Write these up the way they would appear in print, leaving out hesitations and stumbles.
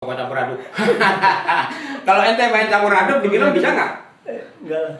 campur aduk. Kalau ente main campur aduk di film bisa nggak? Enggak lah.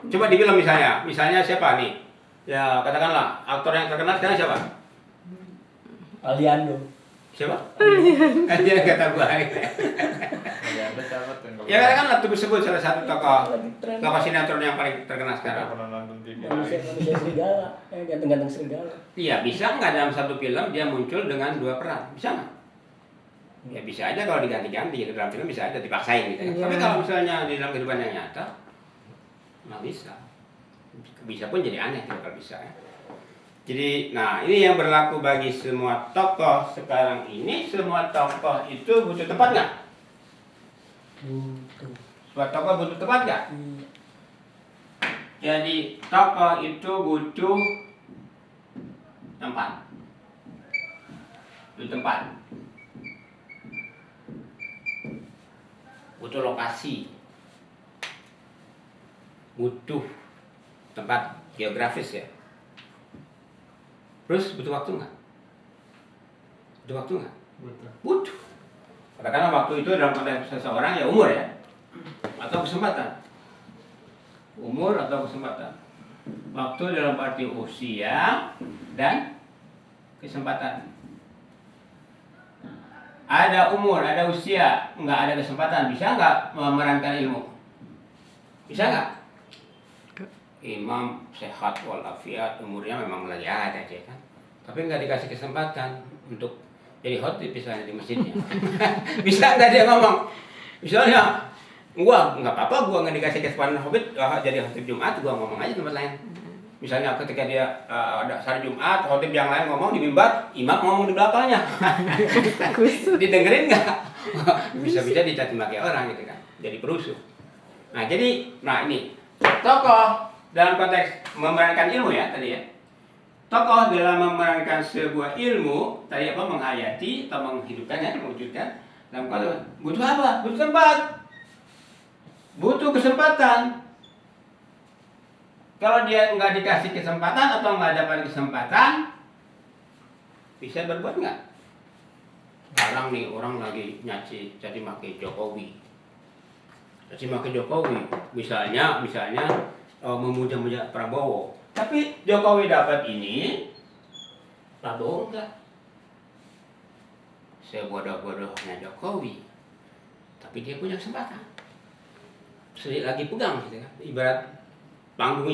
Coba di film misalnya siapa nih? Ya katakanlah aktor yang terkenal sekarang siapa? Aliando. Siapa? Dia kata gua. Aliando siapa tuh? Ya katakanlah tuh sebut salah satu tokoh sinetron yang paling terkenal sekarang. Pernah nonton TV Manusia serigala, ganteng-ganteng serigala. Iya, bisa nggak dalam satu film dia muncul dengan dua peran? Bisa nggak? Ya bisa aja kalau diganti-ganti gitu, dalam film bisa aja dipaksain gitu. Iya. Tapi kalau misalnya di dalam kehidupan yang nyata nggak bisa. Bisa pun jadi aneh kalau bisa ya. Jadi, nah ini yang berlaku bagi semua tokoh sekarang ini. Semua tokoh itu butuh tempat nggak? Butuh. Semua tokoh butuh tempat nggak? Iya. Jadi tokoh itu butuh tempat. Butuh tempat. Butuh lokasi. Butuh tempat geografis ya. Terus butuh waktu nggak? Butuh waktu nggak? Betul. Butuh. Katakanlah waktu itu dalam konteks seseorang ya umur ya. Atau kesempatan. Umur atau kesempatan. Waktu dalam arti usia dan kesempatan. Ada umur, ada usia, nggak ada kesempatan. Bisa nggak memerankan ilmu? Bisa nggak? Imam sehat walafiat, umurnya memang lagi ada aja kan. Tapi nggak dikasih kesempatan untuk jadi khotib misalnya di masjidnya. Bisa nggak dia ngomong? Misalnya, gua nggak apa-apa, gua nggak dikasih kesempatan jadi khotib Jumat, gua ngomong aja di tempat lain. Misalnya ketika dia ada hari Jumat, khotib yang lain ngomong di mimbar, imam ngomong di belakangnya. Didengerin nggak? Bisa-bisa dicaci maki orang gitu kan. Jadi perusuh. Nah ini tokoh dalam konteks memerankan ilmu ya tadi ya. Tokoh dalam memerankan sebuah ilmu tadi apa menghayati atau menghidupkan ya, mewujudkan dalam konteks butuh apa? Butuh tempat. Butuh kesempatan. Kalau dia nggak dikasih kesempatan atau nggak dapat kesempatan, bisa berbuat nggak? Sekarang nih orang lagi caci maki Jokowi. Caci maki Jokowi, misalnya memuja-muja Prabowo. Tapi Jokowi dapat ini, Prabowo enggak. Sebodoh-bodohnya Jokowi, tapi dia punya kesempatan. Sedikit lagi pegang gitu kan. Ibarat panggung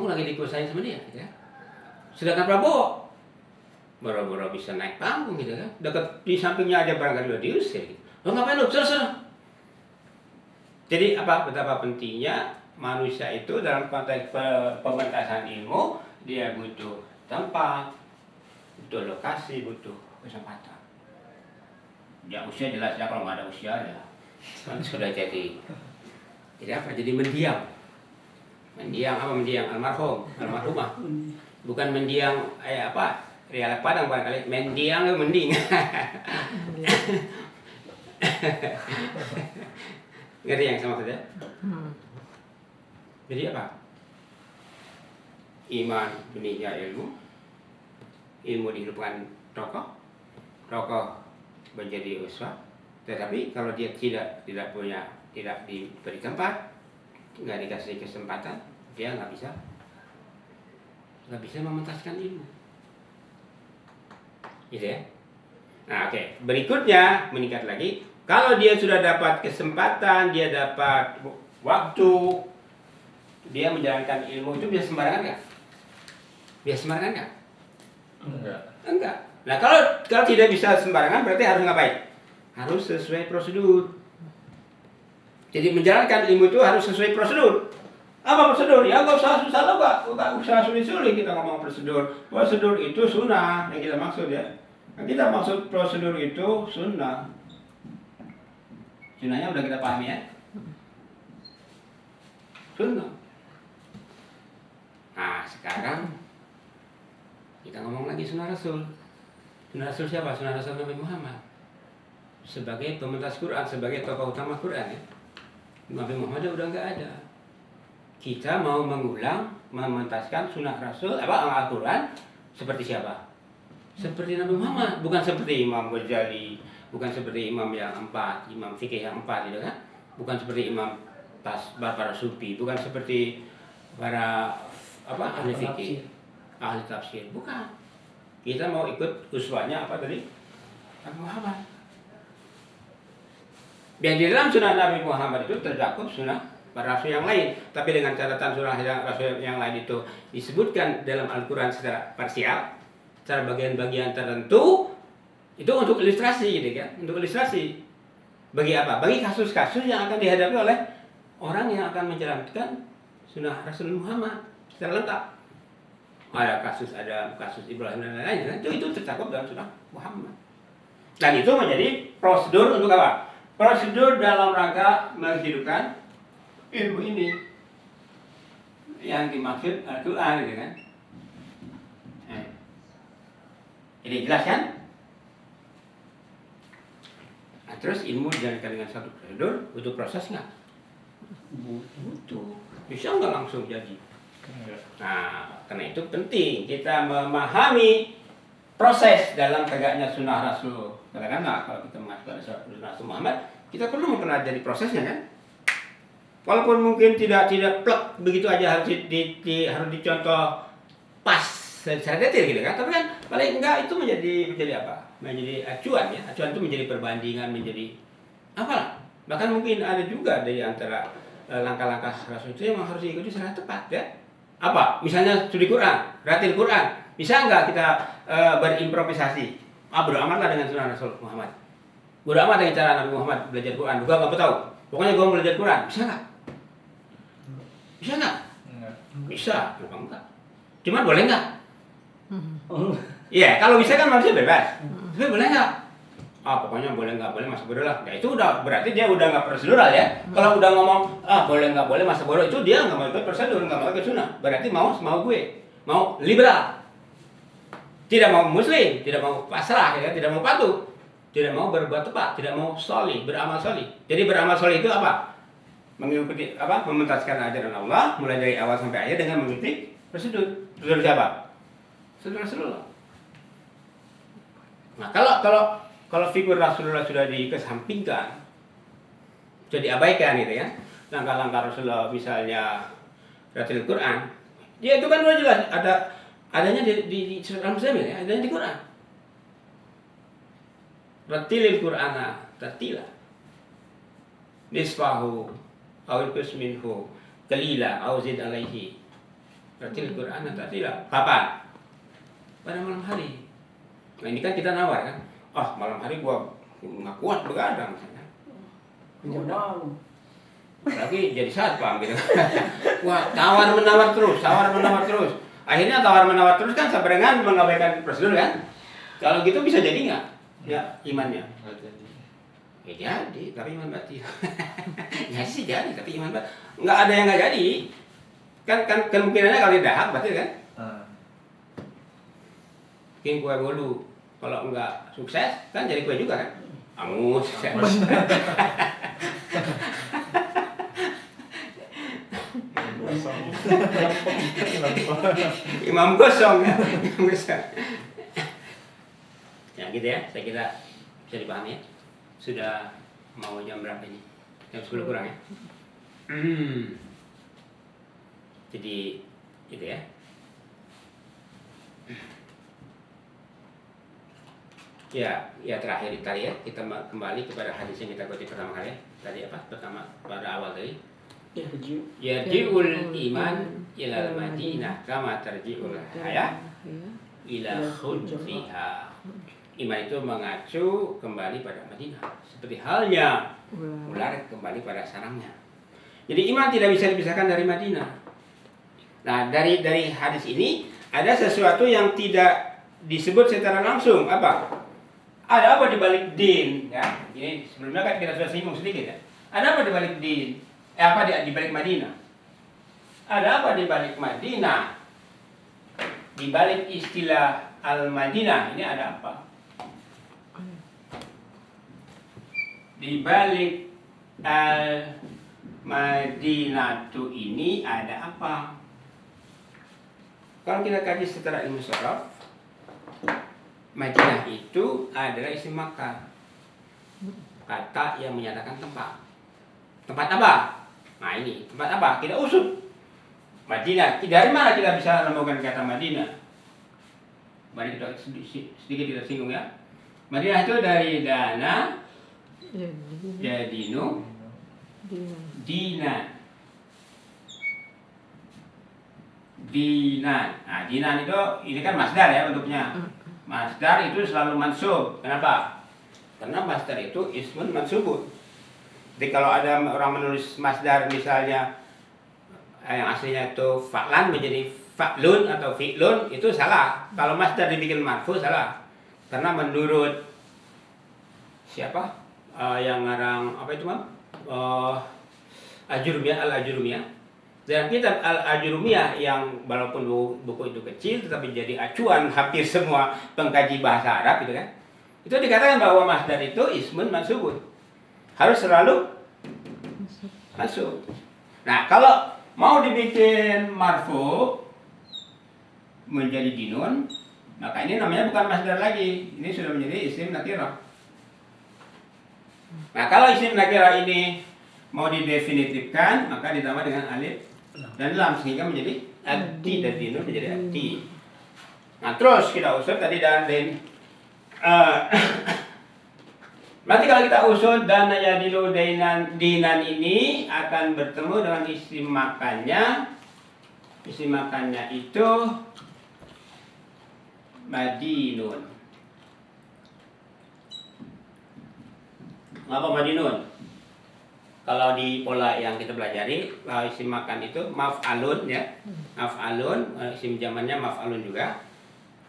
lagi dikuasain sama dia gitu kan. Sedangkan Prabowo boro-boro bisa naik panggung gitu kan. Dekat di sampingnya aja barangkali udah diusir gitu. Lo ngapain lo? Suruh. Jadi betapa pentingnya manusia itu dalam konteks pementasan ilmu, dia butuh tempat, butuh lokasi, butuh kesempatan. Ya usia jelas ya, kalau nggak ada usia ya kan sudah jadi apa? Jadi mendiang almarhumah. Bukan mendiang Rialek Padang barangkali, mendiang mending. Ngerti yang sama saja? Jadi apa? Iman benihnya ilmu dihidupkan tokoh menjadi uswah. Tetapi kalau dia tidak diberi tempat, nggak dikasih kesempatan, dia nggak bisa mementaskan ilmu. Gitu ya. Nah, oke. Berikutnya meningkat lagi. Kalau dia sudah dapat kesempatan, dia dapat waktu, dia menjalankan ilmu itu bisa sembarangan nggak? Bisa sembarangan nggak? Enggak. Nah kalau tidak bisa sembarangan berarti harus ngapain? Harus sesuai prosedur. Jadi menjalankan ilmu itu harus sesuai prosedur. Apa prosedur? Ya nggak usah susah lah Pak, nggak usah sulit-sulit kita ngomong prosedur. Prosedur itu sunnah yang kita maksud ya. Yang kita maksud prosedur itu sunnah. Sunnahnya udah kita pahami ya. Sunnah. Nah sekarang kita ngomong lagi sunnah Rasul. Sunnah Rasul siapa? Sunnah Rasul Nabi Muhammad. Sebagai pementas Quran, sebagai tokoh utama Quran ya. Nabi Muhammad udah nggak ada. Kita mau mengulang, mementaskan sunnah Rasul, Al-Quran seperti siapa? Seperti Nabi Muhammad, bukan seperti Imam Ghazali, bukan seperti imam yang 4, imam fikih yang 4 gitu kan. Bukan seperti imam para sufi, bukan seperti para ahli fikih, ahli tafsir, bukan. Kita mau ikut uswahnya apa tadi? Nabi Muhammad. Dan di dalam sunnah Nabi Muhammad itu tercakup sunnah para rasul yang lain, tapi dengan catatan sunnah rasul yang lain itu disebutkan dalam Al-Quran secara parsial, secara bagian-bagian tertentu, itu untuk ilustrasi gitu kan, untuk ilustrasi. Bagi apa? Bagi kasus-kasus yang akan dihadapi oleh orang yang akan menjalankan sunnah Rasul Muhammad secara lengkap. Ada kasus Ibrahim dan lain-lain, itu tercakup dalam sunnah Muhammad. Dan itu menjadi prosedur untuk apa? Prosedur dalam rangka menghidupkan ilmu ini yang dimaksud Al-Quran, gitu kan? Ini jelas kan? Nah, terus ilmu dijalankan dengan satu prosedur, butuh proses nggak? Butuh. Bisa nggak langsung jadi? Nah, karena itu penting kita memahami proses dalam tegaknya sunnah Rasul. Katakanlah kalau kita masuk ke sunnah Rasul Muhammad, kita perlu mempelajari prosesnya kan? Walaupun mungkin tidak plek begitu aja harus dicontoh pas secara detail gitu kan, tapi kan paling enggak itu menjadi apa? Menjadi acuan ya. Acuan itu menjadi perbandingan, menjadi apa? Bahkan mungkin ada juga dari antara langkah-langkah Rasul itu yang harus diikuti secara tepat ya. Apa? Misalnya studi Quran, ratil Quran. Bisa enggak kita berimprovisasi? Beramallah dengan sunnah Rasul Muhammad. Beramal dengan cara Nabi Muhammad belajar Quran. Gua enggak tahu. Pokoknya gua mau belajar Quran. Bisa enggak? Bisa enggak? Bisa, kenapa enggak? Cuman boleh enggak? Iya, kalau bisa kan manusia bebas. Tapi boleh nggak? Pokoknya boleh nggak boleh masa bodoh lah. Nah itu udah berarti dia udah nggak prosedural ya. Kalau udah ngomong boleh nggak boleh masa bodoh, itu dia nggak mau ikut prosedur, nggak mau ikut sunnah. Berarti mau gue, mau liberal, tidak mau muslim, tidak mau pasrah, ya, tidak mau patuh, tidak mau berbuat tepat, tidak mau solih, beramal solih. Jadi beramal solih itu apa? Mengikuti apa? Mementaskan ajaran Allah mulai dari awal sampai akhir dengan mengikuti prosedur. Prosedur siapa? Prosedur Rasulullah. Nah, kalau figur Rasulullah sudah dikesampingkan, sudah diabaikan gitu ya, langkah-langkah Rasulullah misalnya ratil Quran, dia itu kan udah jelas adanya di surat Al-Muzammil ya, adanya di Quran. Ratilil Qur'ana tartila. Nisfahu aw inqus minhu qalila aw zid alaihi. Ratilil Qur'ana tartila. Kapan? Pada malam hari. Nah ini kan kita nawar kan, malam hari gua nggak kuat begadang misalnya. Malam. Lagi jadi satpam gitu. Wah tawar menawar terus. Akhirnya tawar menawar terus kan sampai dengan mengabaikan prosedur kan. Kalau gitu bisa jadi nggak? Ya imannya. Ya jadi, tapi iman batil. Ya sih jadi, tapi iman batil. Nggak ada yang nggak jadi. Kan kemungkinannya kalau dahak batil kan. Bikin kue bolu, kalau enggak sukses kan jadi kue juga kan, angus. Imam gosong ya, ya gitu ya, saya kira bisa dipahami ya. Sudah mau jam berapa ini? Jam 10 kurang ya. Jadi gitu ya. Ya terakhir tadi ya, kita kembali kepada hadis yang kita kutip pertama kali. Tadi apa? Pertama pada awal tadi. Yarji'ul iman ila Madinah kama tarji'ul hayah ila khunfiha. Iman itu mengacu kembali pada Madinah, seperti halnya ular kembali pada sarangnya. Jadi iman tidak bisa dipisahkan dari Madinah. Nah, dari hadis ini ada sesuatu yang tidak disebut secara langsung. Apa? Ada apa di balik din? Ya, ini sebelumnya kan kita sudah singgung sedikit ya. Ada apa di balik din? Apa di balik Madinah? Ada apa di balik Madinah? Di balik istilah Al-Madinah ini ada apa? Di balik Al-Madinatu ini ada apa? Kalau kita kaji secara ilmu sharaf, Madinah itu adalah isim makan. Kata yang menyatakan tempat. Tempat apa? Nah ini, tempat apa? Kita usut. Madinah. Dari mana kita bisa menemukan kata Madinah? Mari kita sedikit kita singgung ya. Madinah itu dari dana, jadinu, dinan. Dinan. Nah, dinan itu ini kan masdar ya bentuknya. Masdar itu selalu mansub. Kenapa? Karena masdar itu ismun mansubun. Jadi kalau ada orang menulis masdar misalnya yang aslinya itu fa'lan menjadi fa'lun atau fi'lun, itu salah. Kalau masdar dibikin marfu salah. Karena menurut siapa? Yang ngarang apa itu, Mam? Al-Ajurumiyah. Dalam kitab Al-Ajurumiyah yang walaupun buku itu kecil tetapi jadi acuan hampir semua pengkaji bahasa Arab gitu kan. Itu dikatakan bahwa masdar itu ismun mansubun. Harus selalu masuk. Nah, kalau mau dibikin marfu menjadi dinun, maka ini namanya bukan masdar lagi. Ini sudah menjadi isim nakirah. Nah, kalau isim nakirah ini mau didefinitifkan, maka ditambah dengan alif dan lam sehingga menjadi abdi, dan dinun menjadi abdi. Nah, terus kita usut tadi dan berarti kalau kita usut dan yadilu dinan ini akan bertemu dengan isim makannya. Isim makannya itu madinun. Apa madinun? Kalau di pola yang kita pelajari, isim makan itu maf'alun ya. Maf'alun, isim zamannya maf'alun juga.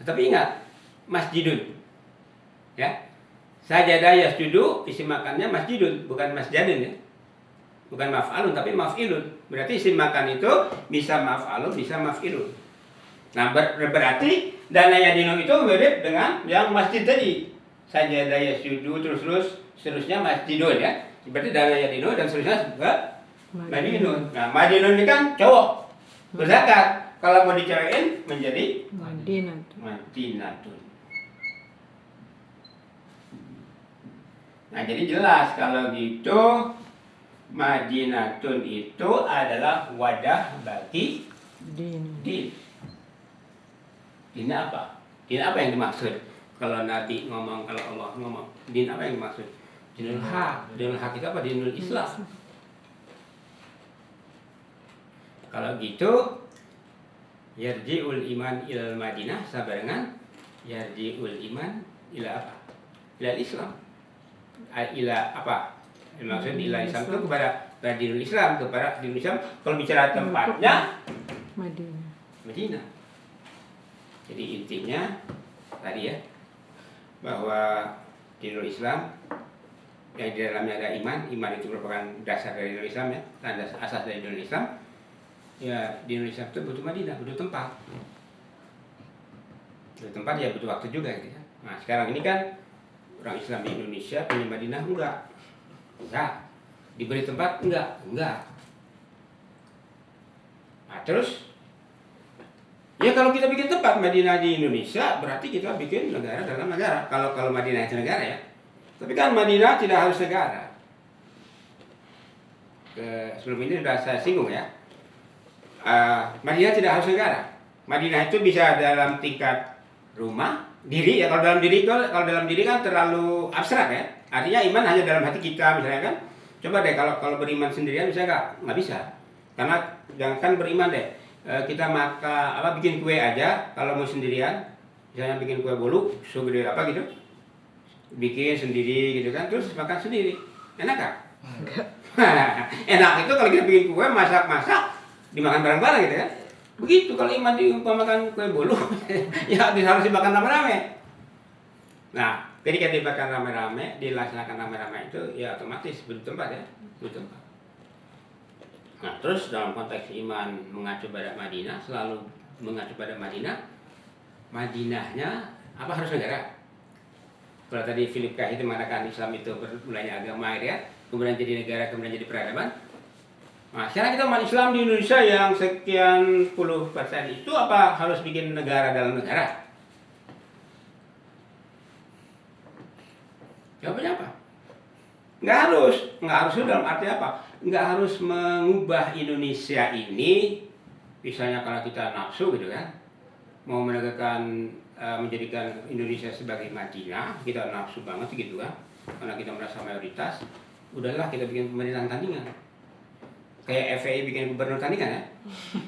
Tetapi ingat, masjidun. Ya. Sajada yasjudu, isim makannya masjidun, bukan masjadun ya. Bukan maf'alun tapi maf'ilun. Berarti isim makan itu bisa maf'alun, bisa maf'ilun. Nah, berarti dana yadinu itu mirip dengan yang masjid tadi. Sajada yasjudu terus seterusnya masjidun ya. Berarti dana yadinu dan seterusnya juga madinun. Nah, madinun ini kan cowok berzakat. Kalau mau dicewekin menjadi madinatun. Nah, jadi jelas kalau gitu Madinatun itu adalah wadah bagi din. Din apa? Din apa yang dimaksud? Kalau Nabi ngomong, kalau Allah ngomong, din apa yang dimaksud? Dinul haq. Dinul haq itu apa? Dinul Islam. Kalau gitu yarji'ul iman ilal Madinah sabarengan yarji'ul iman ila apa? Ila Islam. Ila apa? Maksud ila Islam itu kepada dinul Islam, kepada dinul Islam. Kalau bicara tempatnya Madinah. Jadi intinya tadi ya, bahwa dinul Islam yang di dalamnya ada iman itu merupakan dasar dari dinul Islam ya, tanda asas dari dinul Islam. Ya, dinul Islam itu butuh Madinah, butuh tempat. Butuh tempat ya butuh waktu juga gitu ya. Nah, sekarang ini kan orang Islam di Indonesia punya Madinah enggak? Diberi tempat enggak? Nah, terus ya kalau kita bikin tempat Madinah di Indonesia berarti kita bikin negara dalam negara. Kalau Madinah itu negara ya. Tapi kan Madinah tidak harus negara. Sebelum ini sudah saya singgung ya. Madinah tidak harus negara. Madinah itu bisa dalam tingkat rumah, diri ya. Kalau dalam diri kan terlalu abstrak ya. Artinya iman hanya dalam hati kita misalnya kan. Coba deh kalau beriman sendirian bisa nggak bisa. Karena jangan beriman deh. Kita bikin kue aja kalau mau sendirian. Misalnya bikin kue bolu, segede apa gitu. Bikin sendiri gitu kan, terus makan sendiri. Enak gak? Enggak. Enak itu kalau kita bikin kue, masak dimakan bareng-bareng gitu kan. Begitu kalau iman diumpamakan kue bolu, ya harus dimakan rame-rame. Nah, ketika dimakan rame-rame, dilaksanakan rame-rame itu ya otomatis butuh tempat ya, butuh tempat. Nah, terus dalam konteks iman mengacu pada Madinah, selalu mengacu pada Madinah. Madinahnya apa harus negara? Kalau tadi Philip K. itu mengatakan Islam itu mulanya agama ya, kemudian jadi negara, kemudian jadi peradaban. Nah, sekarang kita umat Islam di Indonesia yang sekian puluh persen itu apa harus bikin negara dalam negara? Jawabannya apa? nggak harus itu dalam arti apa? Nggak harus mengubah Indonesia ini, misalnya kalau kita nafsu gitu kan, mau menegakkan menjadikan Indonesia sebagai Madinah, kita nafsu banget gitu kan, karena kita merasa mayoritas, udahlah kita bikin pemerintahan tandingan, kayak FPI bikin gubernur tandingan ya,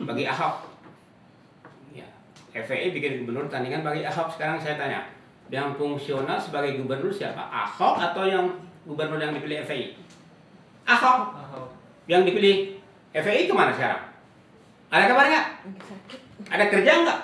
bagi Ahok. Ya, FPI bikin gubernur tandingan bagi Ahok. Sekarang saya tanya, yang fungsional sebagai gubernur siapa? Ahok atau yang gubernur yang dipilih FPI? Ahok. Yang dipilih FPI kemana sekarang? Ada kabar nggak? Ada kerja nggak?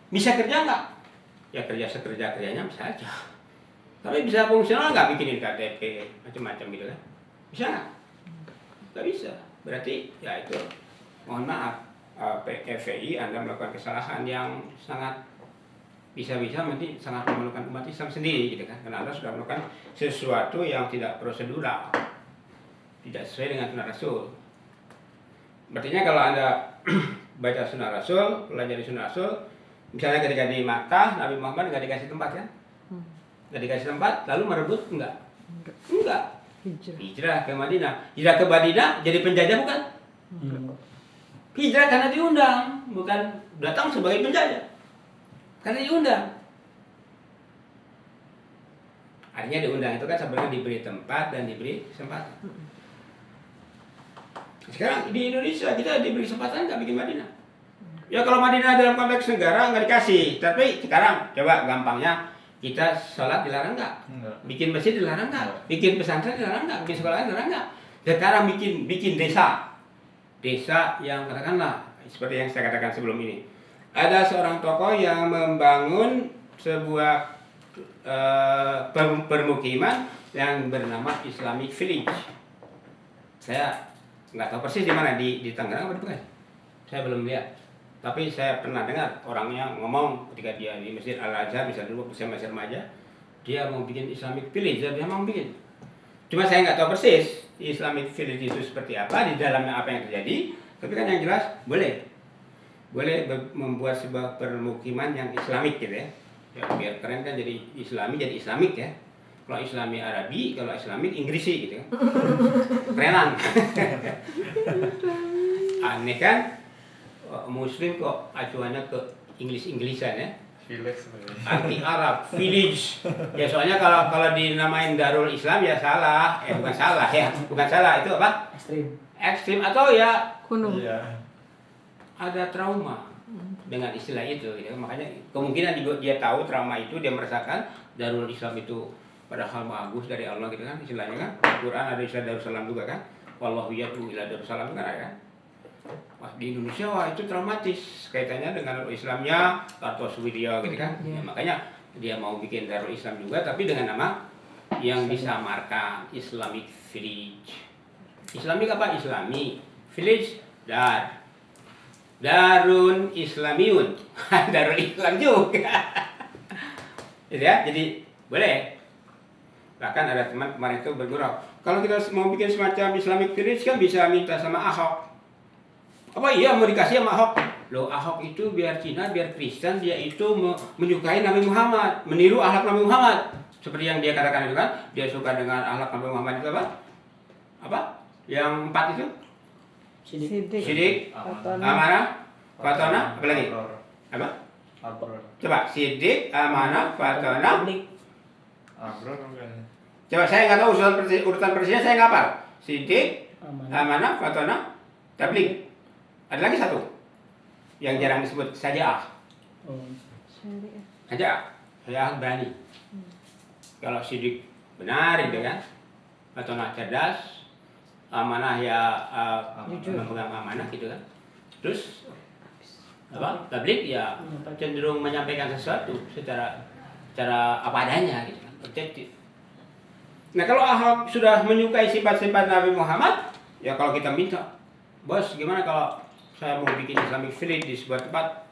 Bisa kerja nggak? Ya kerja sekerja-kerjanya bisa aja. Tapi bisa fungsional nggak bikinin KTP macam-macam gitu kan? Bisa nggak? Nggak bisa. Berarti ya itu, mohon maaf, FPI Anda melakukan kesalahan yang sangat bisa-bisa nanti sangat memalukan umat Islam sendiri gitu kan? Karena Anda sudah melakukan sesuatu yang tidak prosedural, tidak sesuai dengan sunnah Rasul. Artinya kalau Anda baca sunnah Rasul, pelajari sunnah Rasul, misalnya ketika di Makkah, Nabi Muhammad nggak dikasih tempat kan? Nggak dikasih tempat, lalu merebut enggak? Enggak. Hijrah ke Madinah. Hijrah ke Madinah jadi penjajah bukan? Hijrah karena diundang, bukan datang sebagai penjajah. Karena diundang. Artinya diundang itu kan sebenarnya diberi tempat dan diberi kesempatan. Sekarang di Indonesia kita diberi kesempatan nggak bikin Madinah. Ya kalau Madinah dalam konteks negara nggak dikasih. Tapi sekarang coba gampangnya, kita sholat dilarang nggak? Bikin masjid dilarang nggak? Bikin pesantren dilarang nggak? Bikin sekolah dilarang nggak? Sekarang bikin desa yang katakanlah seperti yang saya katakan sebelum ini. Ada seorang tokoh yang membangun sebuah permukiman yang bernama Islamic Village. Saya nggak tahu persis di mana, di Tangerang apa di Bekasi. Saya belum lihat. Tapi saya pernah dengar orangnya ngomong ketika dia di Masjid Al-Azhar, misalnya dulu saya masih remaja, dia mau bikin Islamic Village, dia mau bikin. Cuma saya nggak tahu persis Islamic Village itu seperti apa, di dalamnya apa yang terjadi. Tapi kan yang jelas boleh membuat sebuah permukiman yang Islamik gitu ya. Ya biar keren kan, jadi Islami jadi Islamik ya. Kalau Islami Arabi, kalau Islamik Inggris gitu kan. Kerenan. Aneh kan? Muslim kok acuannya ke Inggris-Inggrisan ya. Village sebenarnya. Anti Arab, village. Ya soalnya kalau dinamain Darul Islam ya salah. Bukan salah ya. Bukan salah, itu apa? Ekstrim atau ya Kuno. Iya. ada trauma dengan istilah itu gitu. Makanya kemungkinan dia tahu trauma itu, dia merasakan Darul Islam itu padahal bagus dari Allah gitu kan istilahnya kan. Al-Quran ada istilah Darussalam juga kan. Wallahu yad'u ila Darussalam kan ada kan. Wah, di Indonesia wah itu traumatis kaitannya dengan Islamnya Kartosuwiryo gitu kan. Ya, makanya dia mau bikin Darul Islam juga tapi dengan nama yang disamarkan Islamic Village. Islamic apa? Islami. Village Darun Islamiun. Darul Islam juga. Gitu ya. Jadi boleh. Bahkan ada teman kemarin itu bergurau. Kalau kita mau bikin semacam Islamic Village kan bisa minta sama Ahok. Apa iya mau dikasih sama Ahok? Loh Ahok itu biar Cina, biar Kristen, dia itu menyukai Nabi Muhammad, meniru akhlak Nabi Muhammad. Seperti yang dia katakan itu kan, dia suka dengan akhlak Nabi Muhammad itu apa? Apa? Yang 4 itu? Sidik, amanah, fatona, apa lagi? Apa? Abror. Coba, sidik, amanah, fatona. Abror bukan. Coba saya nggak tahu urutan persisnya, saya nggak hafal. Sidik, amanah, fatona, tabligh. Ada lagi satu yang jarang disebut, syariah. Syariah berani. Kalau sidik benar itu kan, fatona cerdas, amanah ya memegang amanah gitu kan. Terus apa? Tabligh ya cenderung menyampaikan sesuatu secara apa adanya gitu kan, objektif. Nah kalau Ahok sudah menyukai sifat-sifat Nabi Muhammad, ya kalau kita minta, bos gimana kalau saya mau bikin Islamic Village di sebuah tempat